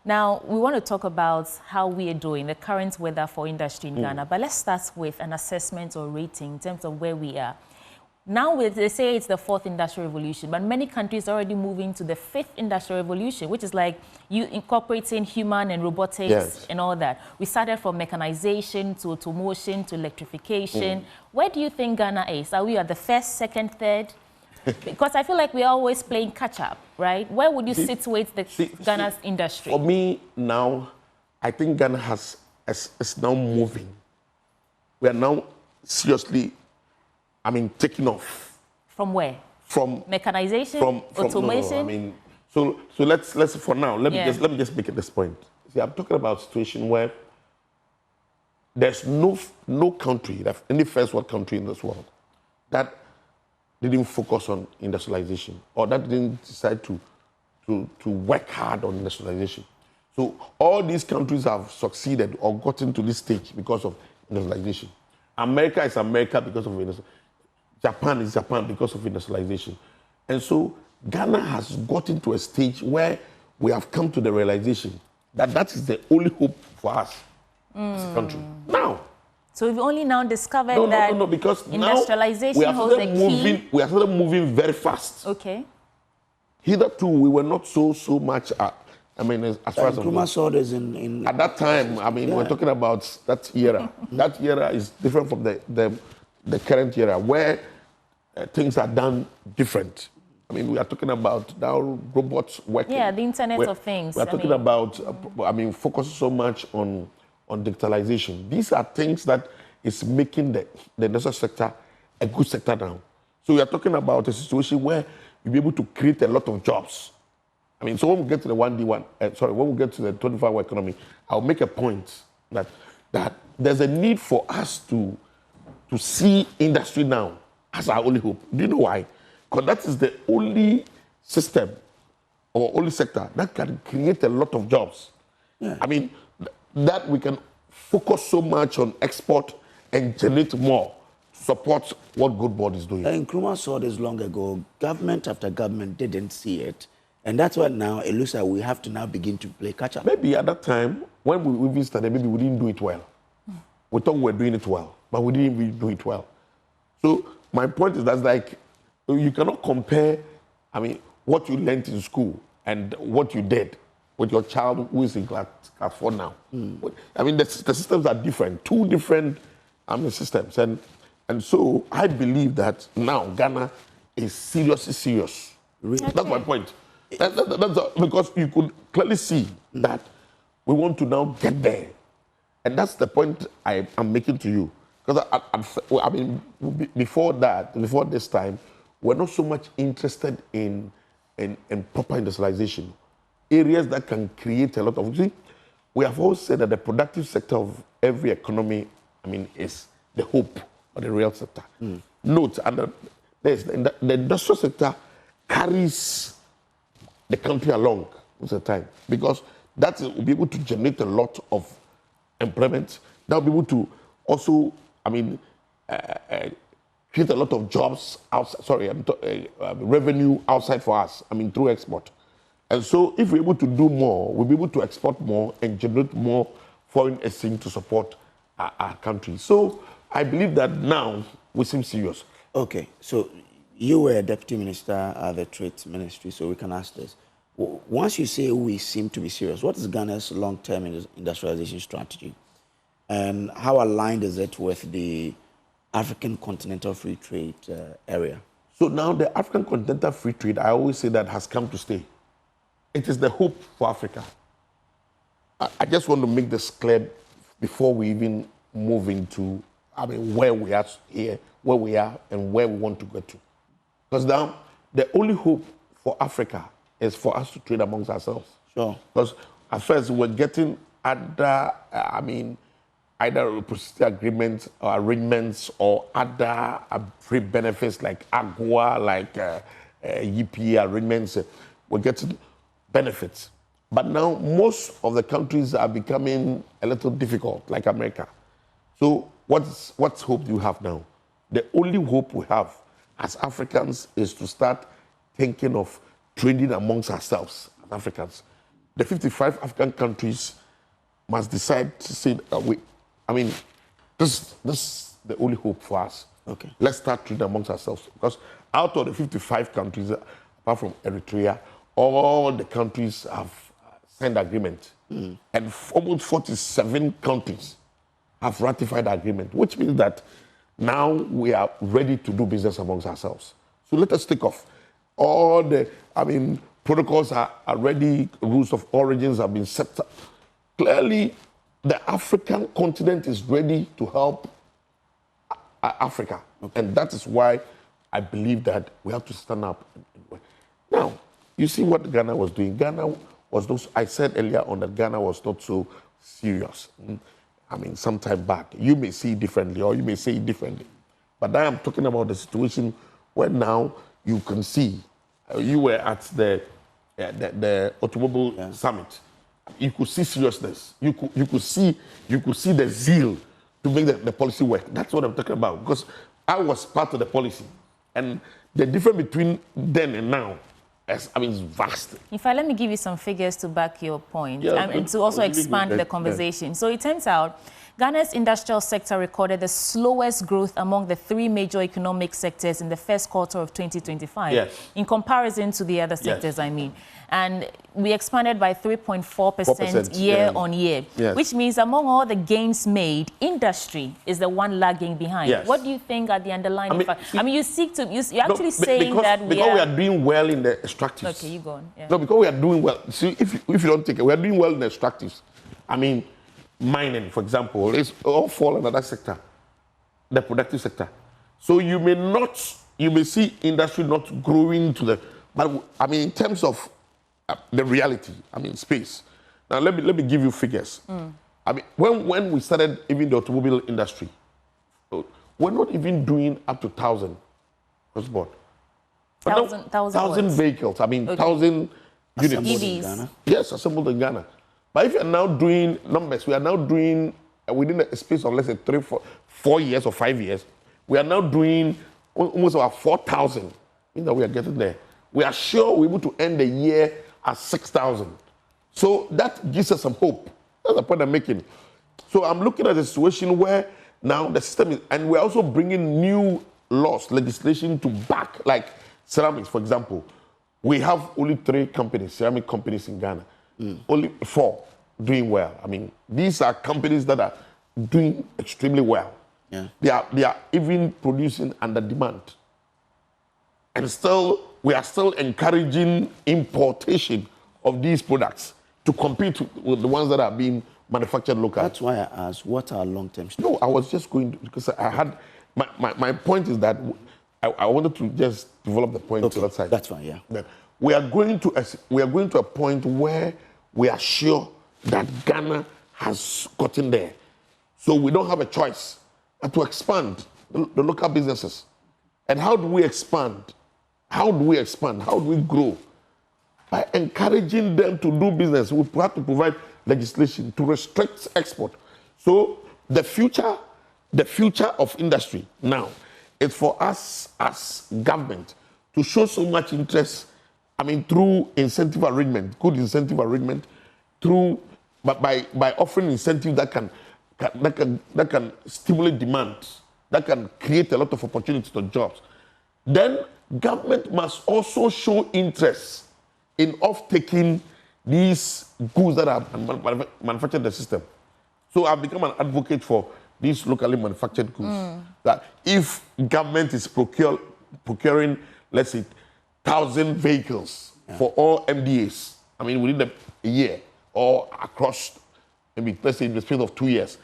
Now, we want to talk about how we are doing, the current weather for industry in Ghana. But let's start with an assessment or rating in terms of where we are. Now, they say it's the 4th industrial revolution, but many countries are already moving to the 5th industrial revolution, which is like you incorporating human and robotics and all that. We started from mechanization to automation to electrification. Where do you think Ghana is? Are we at the 1st, 2nd, 3rd? Because I feel like we're always playing catch-up, right? Where would you situate Ghana's industry? For me now, I think Ghana is now moving. We are now seriously, taking off. From where? From mechanization, automation. So let's for now. Let me just make it this point. See, I'm talking about a situation where there's no country, any first world country in this world, that didn't focus on industrialization or that didn't decide to work hard on industrialization. So all these countries have succeeded or gotten to this stage because of industrialization. America is America because of industrialization. Japan is Japan because of industrialization. And so Ghana has gotten to a stage where we have come to the realization that that is the only hope for us as a country. Now, so we've only now discovered that because industrialization holds the key. We have started moving very fast. Okay. Hitherto, we were not so much, as far as Nkrumah saw this in at that time, we're talking about that era. That era is different from the current era, where things are done different. We are talking about now robots working. Yeah, the Internet of Things. We are talking about, focus so much on digitalization. These are things that is making the industrial sector a good sector now. So we are talking about a situation where you'll be able to create a lot of jobs. So when we get to the when we get to the 24-hour economy, I'll make a point that there's a need for us to see industry now as our only hope. Do you know why? Because that is the only system or only sector that can create a lot of jobs. Yeah. That we can focus so much on export and generate more to support what Good Board is doing. Nkrumah saw this long ago. Government after government didn't see it. And that's why now it looks like we have to now begin to play catch-up. Maybe at that time, when we started, maybe we didn't do it well. We thought we were doing it well, but we didn't really do it well. So my point is that you cannot compare, what you learned in school and what you did with your child who is in class 4 now. The systems are different, 2 different systems. And so I believe that now Ghana is seriously serious. Really? Okay. That's my point. That's because you could clearly see that we want to now get there. And that's the point I'm making to you. Because before this time, we're not so much interested in proper industrialization. Areas that can create a lot of... See, we have always said that the productive sector of every economy, is the hope of the real sector. Note, and the industrial sector carries the country along with the time, because that will be able to generate a lot of employment. That will be able to also, create a lot of jobs outside. Revenue outside for us. Through export. And so, if we're able to do more, we'll be able to export more and generate more foreign exchange to support our country. So, I believe that now we seem serious. Okay, so you were a deputy minister at the Trade Ministry, so we can ask this. Once you say we seem to be serious, what is Ghana's long-term industrialization strategy? And how aligned is it with the African Continental Free Trade area? So now the African Continental Free Trade, I always say that has come to stay. It is the hope for Africa. I just want to make this clear before we even move into where we are here, where we are, and where we want to get to. Because now the only hope for Africa is for us to trade amongst ourselves. Sure. Because at first we're getting other, either reciprocity agreements or arrangements or other free benefits like AGOA, like EPA arrangements. We're getting benefits. But now most of the countries are becoming a little difficult, like America. So what hope do you have now? The only hope we have as Africans is to start thinking of trading amongst ourselves as Africans. the 55 African countries must decide to say, this is the only hope for us. Okay. Let's start trading amongst ourselves. Because out of the 55 countries, apart from Eritrea, all the countries have signed agreement. And almost 47 countries have ratified the agreement, which means that now we are ready to do business amongst ourselves. So let us take off. All the, protocols are ready, rules of origins have been set up. Clearly, the African continent is ready to help Africa. Okay. And that is why I believe that we have to stand up. Now, you see what Ghana was doing. Ghana was those, I said earlier on that Ghana was not so serious. Some time back. You may see it differently or you may say it differently. But now I'm talking about the situation where now you can see, you were at the automobile summit. You could see seriousness. You could see the zeal to make the policy work. That's what I'm talking about. Because I was part of the policy. And the difference between then and now is vast. In fact, let me give you some figures to back your point and to also expand the conversation. So it turns out Ghana's industrial sector recorded the slowest growth among the 3 major economic sectors in the first quarter of 2025, in comparison to the other sectors, And we expanded by 3.4% year on year, which means among all the gains made, industry is the one lagging behind. What do you think are the underlying factors? You're actually saying that we are doing well in the extractives. Okay, you go on. Yeah. No, because we are doing well. See, if you don't take it, we are doing well in the extractives. Mining, for example, is all fall under that sector, the productive sector. So you may see industry not growing to the, but in terms of the reality, space. Now let me give you figures. When we started even the automobile industry, we're not even doing up to 1,000 cross-board. 1,000 vehicles. 1,000 units. EVs. Yes, assembled in Ghana. But if you're now doing numbers, we are now doing, within a space of, let's say, 4 years or 5 years, we are now doing almost about 4,000. We are getting there. We are sure we're able to end the year at 6,000. So that gives us some hope. That's the point I'm making. So I'm looking at a situation where now the system is, and we're also bringing new laws, legislation to back, like ceramics, for example. We have only 3 companies, ceramic companies in Ghana. Only 4 doing well. These are companies that are doing extremely well. Yeah. They are even producing under demand. And still, we are still encouraging importation of these products to compete with the ones that are being manufactured locally. That's why I asked, what are long-term strategies? No, I was just going to, because I had, my point is that I wanted to just develop the point to that side. That's fine, yeah. That we are going to a point where we are sure that Ghana has gotten there. So we don't have a choice but to expand the local businesses. And how do we expand? How do we expand? How do we grow? By encouraging them to do business. We have to provide legislation to restrict export. So the future of industry now is for us as government to show so much interest, through incentive arrangement, good incentive arrangement, by offering incentives that can stimulate demand, that can create a lot of opportunities for jobs. Then government must also show interest in off-taking these goods that are manufactured in the system. So I've become an advocate for these locally manufactured goods. That if government is procuring, let's say, 1,000 vehicles for all MDAs, within a year or across, maybe let's say in the space of 2 years,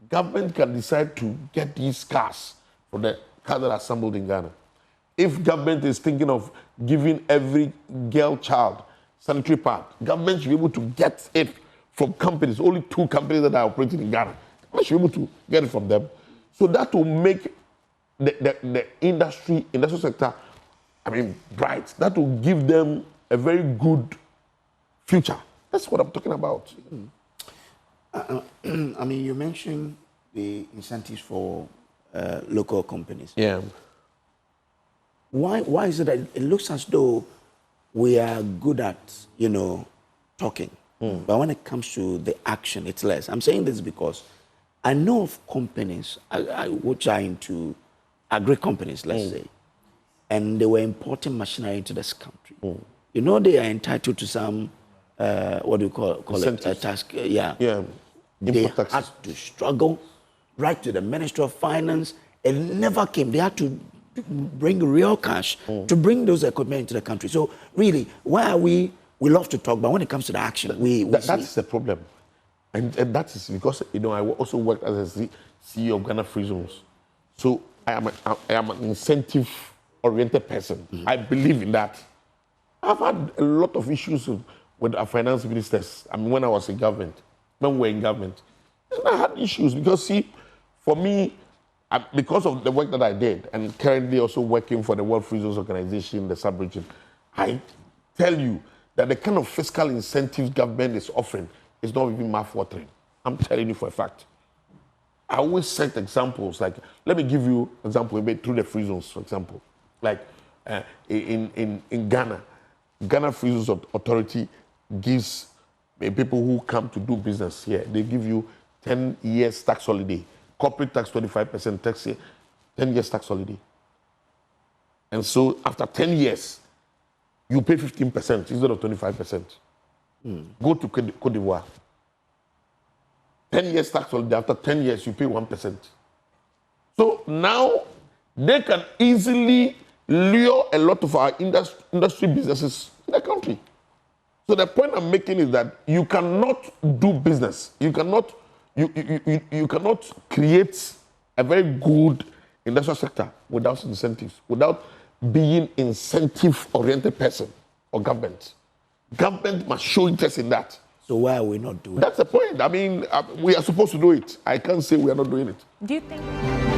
government can decide to get these cars for the cars that are assembled in Ghana. If government is thinking of giving every girl child sanitary pad, government should be able to get it from companies, only 2 companies that are operating in Ghana. Government should be able to get it from them. So that will make the industrial sector, bright. That will give them a very good future. That's what I'm talking about. You mentioned the incentives for local companies. Yeah. Why is it that it looks as though we are good at, talking, But when it comes to the action, it's less. I'm saying this because I know of companies which are into agri companies, let's say, and they were importing machinery into this country. You know, they are entitled to some, what do you call it? A tax. Yeah. They had to struggle right to the Ministry of Finance. It never came. They had to bring real cash to bring those equipment into the country. So really, why are we love to talk, but when it comes to the action, that's the problem. And that is because, you know, I also worked as a CEO of Ghana Free Zones. So I am an incentive-oriented person. I believe in that. I've had a lot of issues with our finance ministers. I mean, when I was in government, when we were in government, I had issues because, see, for me, because of the work that I did, and currently also working for the World Free Zones Organization, the sub-region, I tell you that the kind of fiscal incentives government is offering is not even mouth-watering. I'm telling you for a fact. I always set examples, like, let me give you an example, maybe through the free zones, for example. Like, in Ghana, Ghana Free Zones Authority gives people who come to do business here, they give you 10 years tax holiday. Corporate tax 25%, tax 10 years tax holiday. And so after 10 years, you pay 15% instead of 25%. Go to Cote d'Ivoire. 10 years tax holiday, after 10 years, you pay 1%. So now they can easily lure a lot of our industry businesses in the country. So the point I'm making is that you cannot do business. You cannot create a very good industrial sector without incentives, without being incentive-oriented person or government. Government must show interest in that. So why are we not doing it? That's the point. I mean, we are supposed to do it. I can't say we are not doing it. Do you think...